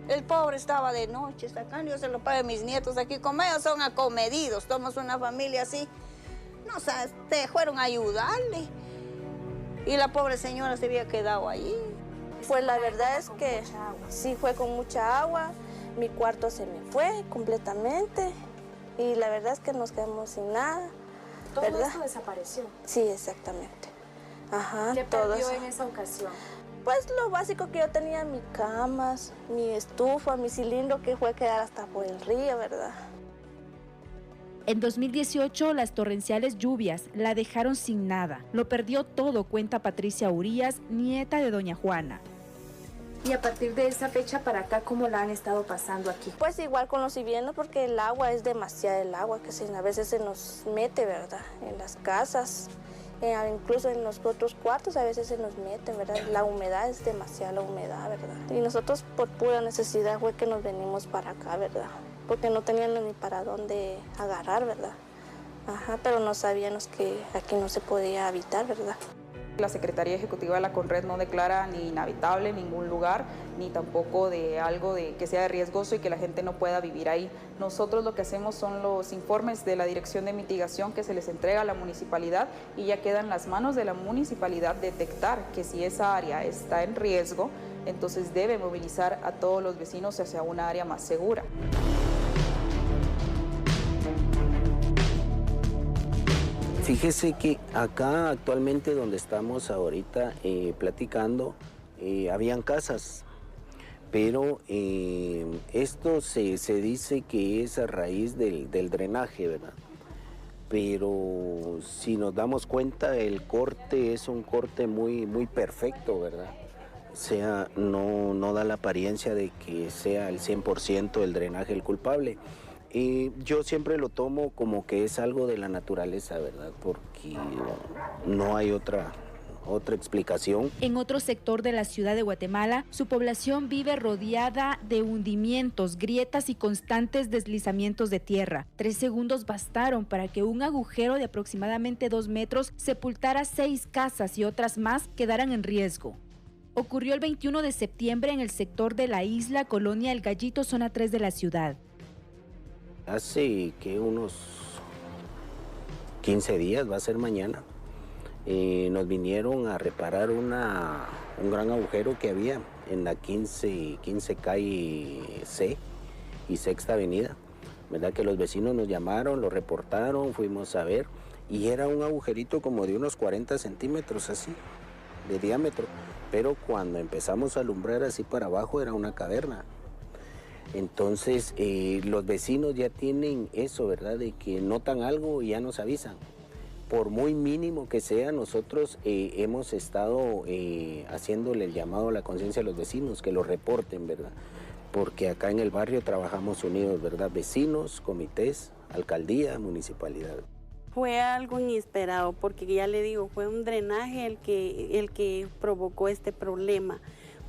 El pobre estaba de noche sacando, yo se lo pago a mis nietos aquí, como ellos son acomedidos, somos una familia así, no, o sea, fueron a ayudarle y la pobre señora se había quedado allí. Pues la verdad es que sí fue con mucha agua, mi cuarto se me fue completamente y la verdad es que nos quedamos sin nada. ¿Todo ¿verdad? esto desapareció? Sí, exactamente. Ajá, ¿Qué todo perdió eso. en esa ocasión? Pues lo básico que yo tenía, mi camas, mi estufa, mi cilindro que fue a quedar hasta por el río, ¿verdad? En 2018, las torrenciales lluvias la dejaron sin nada. Lo perdió todo, cuenta Patricia Urías, nieta de doña Juana. Y a partir de esa fecha para acá, ¿cómo la han estado pasando aquí? Pues igual con los inviernos porque el agua es demasiada, el agua que a veces se nos mete, ¿verdad? En las casas, incluso en los otros cuartos a veces se nos mete, ¿verdad? La humedad es demasiada, la humedad, ¿verdad? Y nosotros por pura necesidad fue que nos venimos para acá, ¿verdad? Porque no teníamos ni para dónde agarrar, ¿verdad? Ajá, pero no sabíamos que aquí no se podía habitar, ¿verdad? La Secretaría Ejecutiva de la Conred no declara ni inhabitable ningún lugar, ni tampoco de algo que sea riesgoso y que la gente no pueda vivir ahí. Nosotros lo que hacemos son los informes de la Dirección de Mitigación que se les entrega a la municipalidad y ya queda en las manos de la municipalidad detectar que si esa área está en riesgo, entonces debe movilizar a todos los vecinos hacia una área más segura. Fíjese que acá actualmente donde estamos ahorita platicando, habían casas, pero esto se dice que es a raíz del drenaje, ¿verdad? Pero si nos damos cuenta, el corte es un corte muy perfecto, ¿verdad? O sea, no da la apariencia de que sea el 100% el drenaje el culpable. Yo siempre lo tomo como que es algo de la naturaleza, ¿verdad? Porque no hay otra explicación. En otro sector de la ciudad de Guatemala, su población vive rodeada de hundimientos, grietas y constantes deslizamientos de tierra. 3 segundos bastaron para que un agujero de aproximadamente 2 metros sepultara 6 casas y otras más quedaran en riesgo. Ocurrió el 21 de septiembre en el sector de la isla Colonia El Gallito, zona 3 de la ciudad. Hace que unos 15 días, va a ser mañana, nos vinieron a reparar un gran agujero que había en la 15 calle C y Sexta Avenida. ¿Verdad? Que los vecinos nos llamaron, lo reportaron, fuimos a ver y era un agujerito como de unos 40 centímetros así, de diámetro. Pero cuando empezamos a alumbrar así para abajo era una caverna. Entonces los vecinos ya tienen eso, ¿verdad? De que notan algo y ya nos avisan. Por muy mínimo que sea, nosotros hemos estado haciéndole el llamado a la conciencia a los vecinos, que lo reporten, ¿verdad? Porque acá en el barrio trabajamos unidos, ¿verdad? Vecinos, comités, alcaldía, municipalidad. Fue algo inesperado, porque ya le digo, fue un drenaje el que provocó este problema.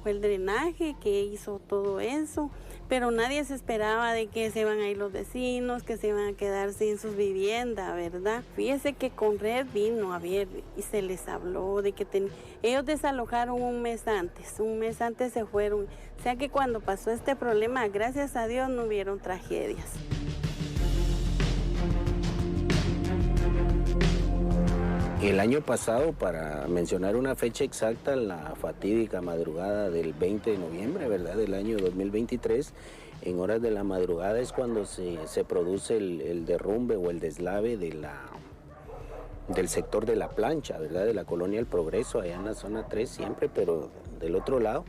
Fue el drenaje que hizo todo eso, pero nadie se esperaba de que se iban a ir los vecinos, que se iban a quedar sin sus viviendas, ¿verdad? Fíjese que Conred vino a ver y se les habló de que ellos desalojaron un mes antes se fueron. O sea que cuando pasó este problema, gracias a Dios no hubieron tragedias. El año pasado, para mencionar una fecha exacta, la fatídica madrugada del 20 de noviembre, ¿verdad?, del año 2023, en horas de la madrugada es cuando se produce el derrumbe o el deslave del sector de La Plancha, ¿verdad?, de la colonia El Progreso, allá en la zona 3 siempre, pero del otro lado.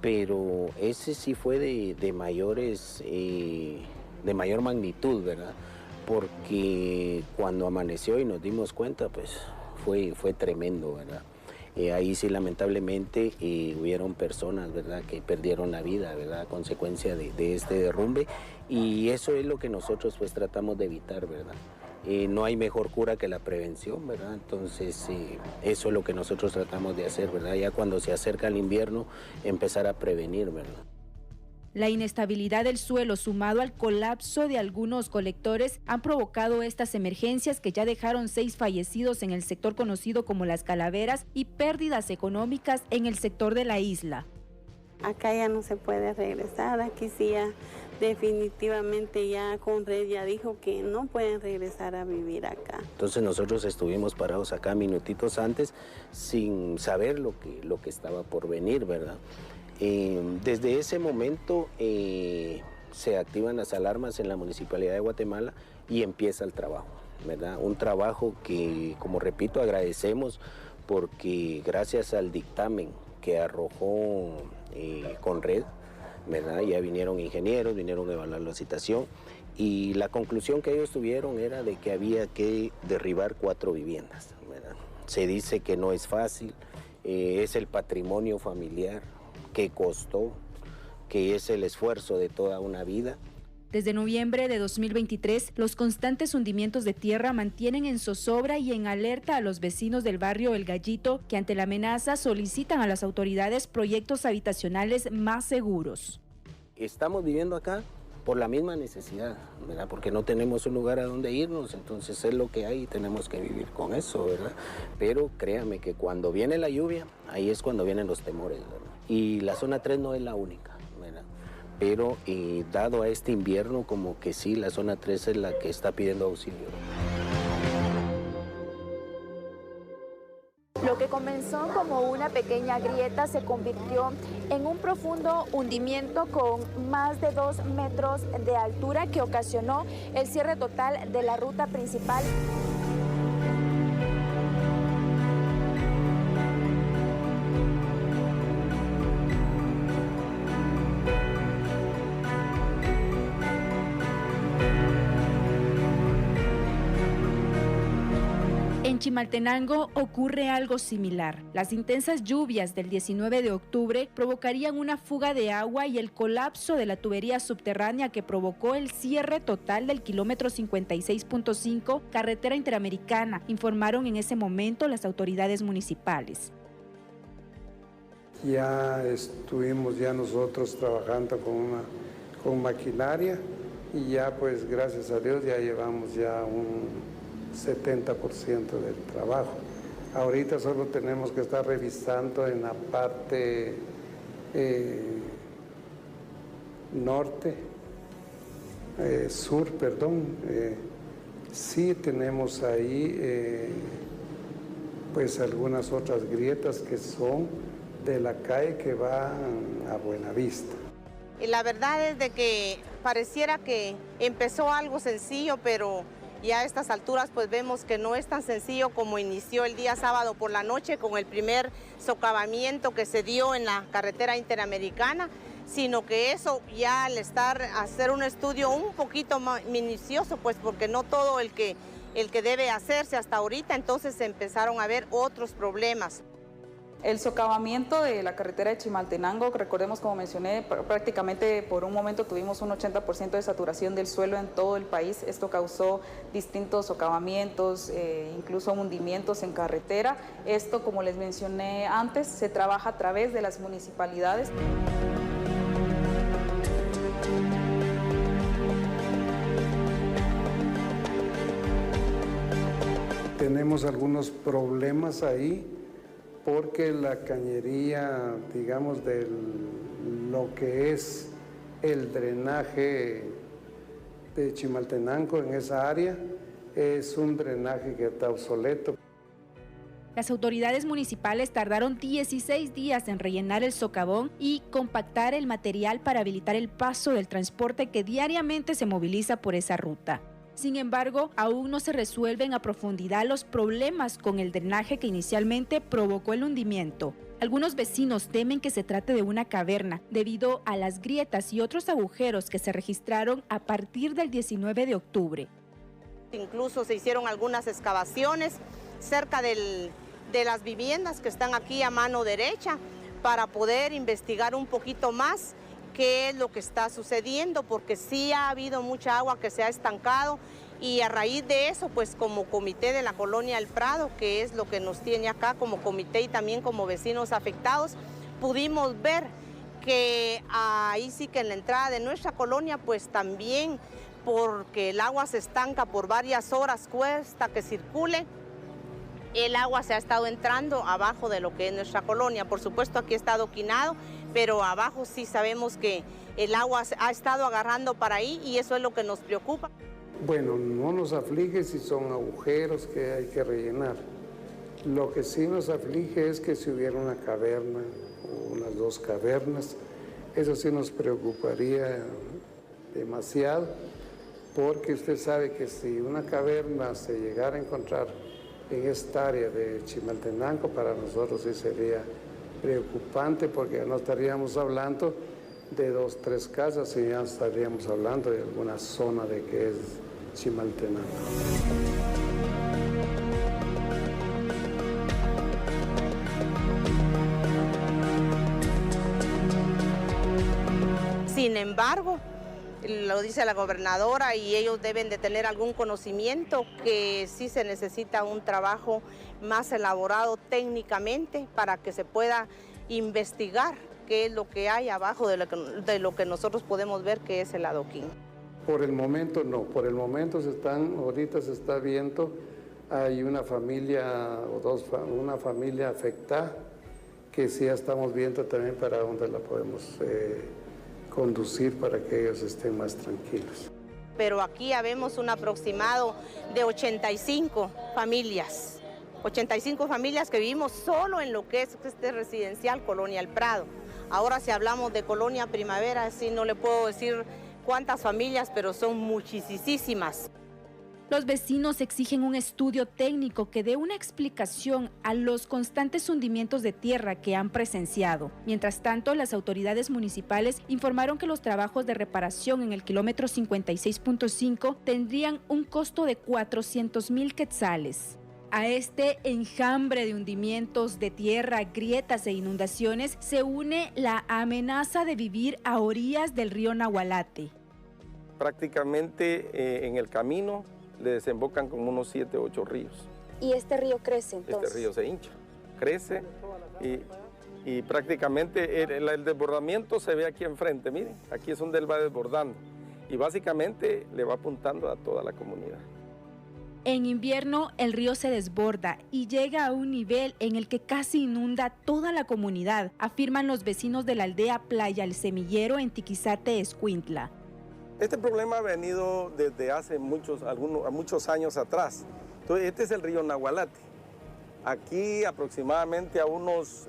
Pero ese sí fue de mayor magnitud, ¿verdad?, porque cuando amaneció y nos dimos cuenta, pues fue tremendo, ¿verdad? Ahí sí lamentablemente hubieron personas, ¿verdad?, que perdieron la vida, ¿verdad?, a consecuencia de este derrumbe, y eso es lo que nosotros pues tratamos de evitar, ¿verdad? No hay mejor cura que la prevención, ¿verdad? Entonces eso es lo que nosotros tratamos de hacer, ¿verdad? Ya cuando se acerca el invierno, empezar a prevenir, ¿verdad? La inestabilidad del suelo sumado al colapso de algunos colectores han provocado estas emergencias que ya dejaron 6 fallecidos en el sector conocido como Las Calaveras y pérdidas económicas en el sector de la isla. Acá ya no se puede regresar, aquí sí ya definitivamente ya Conred ya dijo que no pueden regresar a vivir acá. Entonces nosotros estuvimos parados acá minutitos antes sin saber lo que estaba por venir, ¿verdad? Desde ese momento se activan las alarmas en la Municipalidad de Guatemala y empieza el trabajo, ¿verdad? Un trabajo que, como repito, agradecemos porque gracias al dictamen que arrojó Conred, ¿verdad? Ya vinieron ingenieros, vinieron a evaluar la situación y la conclusión que ellos tuvieron era de que había que derribar 4 viviendas, ¿verdad? Se dice que no es fácil, es el patrimonio familiar que costó, que es el esfuerzo de toda una vida. Desde noviembre de 2023, los constantes hundimientos de tierra mantienen en zozobra y en alerta a los vecinos del barrio El Gallito, que ante la amenaza solicitan a las autoridades proyectos habitacionales más seguros. Estamos viviendo acá por la misma necesidad, ¿verdad? Porque no tenemos un lugar a donde irnos, entonces es lo que hay y tenemos que vivir con eso, ¿verdad? Pero créame que cuando viene la lluvia, ahí es cuando vienen los temores, ¿verdad? Y la zona 3 no es la única, ¿verdad? Pero dado a este invierno, como que sí, la zona 3 es la que está pidiendo auxilio. Lo que comenzó como una pequeña grieta se convirtió en un profundo hundimiento con más de 2 metros de altura que ocasionó el cierre total de la ruta principal. En Chimaltenango ocurre algo similar. Las intensas lluvias del 19 de octubre provocarían una fuga de agua y el colapso de la tubería subterránea que provocó el cierre total del kilómetro 56.5 carretera interamericana, informaron en ese momento las autoridades municipales. Ya estuvimos nosotros trabajando con maquinaria y ya pues gracias a Dios ya llevamos ya un 70% del trabajo. Ahorita solo tenemos que estar revisando en la parte sur, sí tenemos ahí pues algunas otras grietas que son de la calle que van a Buenavista. Y la verdad es de que pareciera que empezó algo sencillo, pero ya a estas alturas pues vemos que no es tan sencillo como inició el día sábado por la noche con el primer socavamiento que se dio en la carretera interamericana, sino que eso ya al hacer un estudio un poquito más minucioso, pues porque no todo el que debe hacerse hasta ahorita, entonces se empezaron a ver otros problemas. El socavamiento de la carretera de Chimaltenango, recordemos, como mencioné, prácticamente por un momento tuvimos un 80% de saturación del suelo en todo el país. Esto causó distintos socavamientos, incluso hundimientos en carretera. Esto, como les mencioné antes, se trabaja a través de las municipalidades. Tenemos algunos problemas ahí, porque la cañería, digamos, de lo que es el drenaje de Chimaltenango en esa área, es un drenaje que está obsoleto. Las autoridades municipales tardaron 16 días en rellenar el socavón y compactar el material para habilitar el paso del transporte que diariamente se moviliza por esa ruta. Sin embargo, aún no se resuelven a profundidad los problemas con el drenaje que inicialmente provocó el hundimiento. Algunos vecinos temen que se trate de una caverna debido a las grietas y otros agujeros que se registraron a partir del 19 de octubre. Incluso se hicieron algunas excavaciones cerca del de las viviendas que están aquí a mano derecha para poder investigar un poquito más qué es lo que está sucediendo, porque sí ha habido mucha agua que se ha estancado y a raíz de eso, pues como comité de la Colonia El Prado, que es lo que nos tiene acá como comité y también como vecinos afectados, pudimos ver que ahí sí que en la entrada de nuestra colonia, pues también porque el agua se estanca por varias horas, cuesta que circule, el agua se ha estado entrando abajo de lo que es nuestra colonia. Por supuesto aquí está adoquinado, pero abajo sí sabemos que el agua ha estado agarrando para ahí y eso es lo que nos preocupa. Bueno, no nos aflige si son agujeros que hay que rellenar. Lo que sí nos aflige es que si hubiera una caverna o unas 2 cavernas, eso sí nos preocuparía demasiado, porque usted sabe que si una caverna se llegara a encontrar en esta área de Chimaltenango, para nosotros sí sería preocupante, porque ya no estaríamos hablando de 2, 3 casas, sino ya estaríamos hablando de alguna zona de que es Chimaltenango. Sin embargo, lo dice la gobernadora y ellos deben de tener algún conocimiento que sí se necesita un trabajo más elaborado técnicamente para que se pueda investigar qué es lo que hay abajo de lo que nosotros podemos ver que es el adoquín. Por el momento no, por el momento ahorita se está viendo, hay una familia una familia afectada que sí ya estamos viendo también para dónde la podemos conducir para que ellos estén más tranquilos. Pero aquí ya vemos un aproximado de 85 familias. 85 familias que vivimos solo en lo que es este residencial Colonia El Prado. Ahora si hablamos de Colonia Primavera, sí no le puedo decir cuántas familias, pero son muchísimas. Los vecinos exigen un estudio técnico que dé una explicación a los constantes hundimientos de tierra que han presenciado. Mientras tanto, las autoridades municipales informaron que los trabajos de reparación en el kilómetro 56.5 tendrían un costo de 400,000 quetzales. A este enjambre de hundimientos de tierra, grietas e inundaciones se une la amenaza de vivir a orillas del río Nahualate. Prácticamente en el camino le desembocan como unos 7 o 8 ríos. ¿Y este río crece entonces? Este río se hincha, crece y prácticamente el desbordamiento se ve aquí enfrente, miren, aquí es donde él va desbordando y básicamente le va apuntando a toda la comunidad. En invierno el río se desborda y llega a un nivel en el que casi inunda toda la comunidad, afirman los vecinos de la aldea Playa El Semillero en Tiquizate, Escuintla. Este problema ha venido desde hace muchos años atrás. Entonces, este es el río Nahualate. Aquí aproximadamente a unos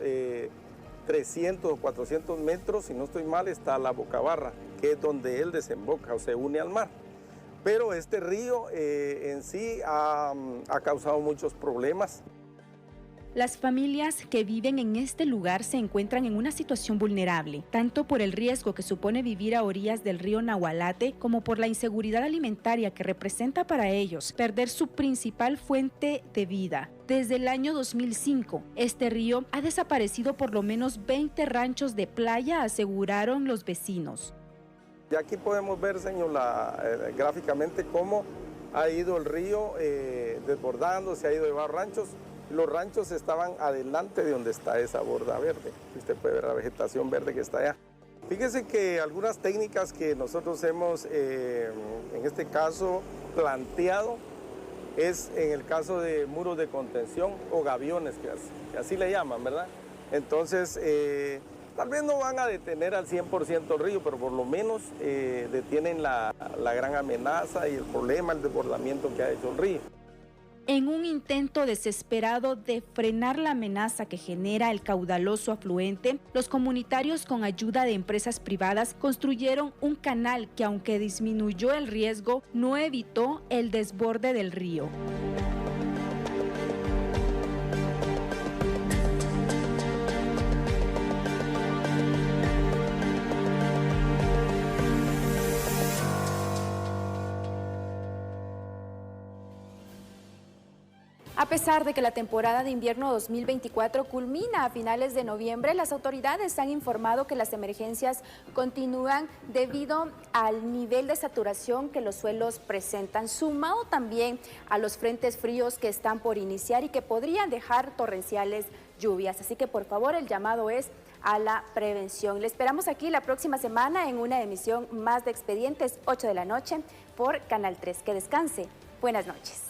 300 o 400 metros, si no estoy mal, está la Bocabarra, que es donde él desemboca o se une al mar. Pero este río en sí ha causado muchos problemas. Las familias que viven en este lugar se encuentran en una situación vulnerable, tanto por el riesgo que supone vivir a orillas del río Nahualate, como por la inseguridad alimentaria que representa para ellos perder su principal fuente de vida. Desde el año 2005, este río ha desaparecido por lo menos 20 ranchos de playa, aseguraron los vecinos. Y aquí podemos ver, señor, gráficamente cómo ha ido el río desbordando, se ha ido de varios ranchos. Los ranchos estaban adelante de donde está esa borda verde. Usted puede ver la vegetación verde que está allá. Fíjese que algunas técnicas que nosotros hemos, en este caso, planteado, es en el caso de muros de contención o gaviones, que así le llaman, ¿verdad? Entonces, tal vez no van a detener al 100% el río, pero por lo menos detienen la gran amenaza y el problema, el desbordamiento que ha hecho el río. En un intento desesperado de frenar la amenaza que genera el caudaloso afluente, los comunitarios con ayuda de empresas privadas construyeron un canal que, aunque disminuyó el riesgo, no evitó el desborde del río. A pesar de que la temporada de invierno 2024 culmina a finales de noviembre, las autoridades han informado que las emergencias continúan debido al nivel de saturación que los suelos presentan, sumado también a los frentes fríos que están por iniciar y que podrían dejar torrenciales lluvias. Así que por favor el llamado es a la prevención. Le esperamos aquí la próxima semana en una emisión más de Expedientes, 8 de la noche por Canal 3. Que descanse. Buenas noches.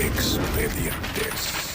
Expedientes.